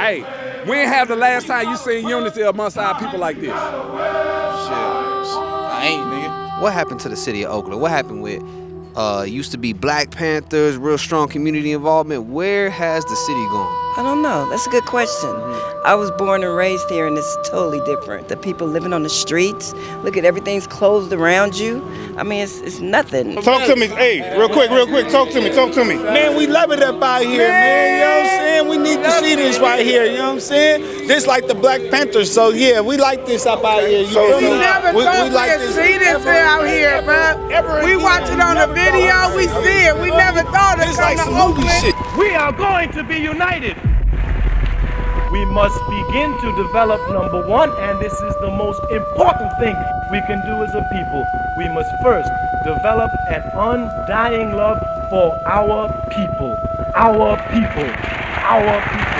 Hey, when have the last time you seen unity amongst our people like this? Shit, I ain't, nigga. What happened to the city of Oakland? What happened with used to be Black Panthers, real strong community involvement? Where has the city gone? I don't know. That's a good question. I was born and raised here, and it's totally different. The people living on the streets, look at everything's closed around you. I mean, it's nothing. Talk to me. Hey, real quick. Talk to me. Man, we love it up out here, man. You know what I'm saying? We need to see this right here. You know what I'm saying? This like the Black Panthers. So, yeah, we like this up out here. You feel me? We never thought we'd see this out here, bro. We watch it on the video. We see it. We never thought it's like some movie shit. We are going to be united. We must begin to develop, number one, and this is the most important thing we can do as a people. We must first develop an undying love for our people. Our people. Our people.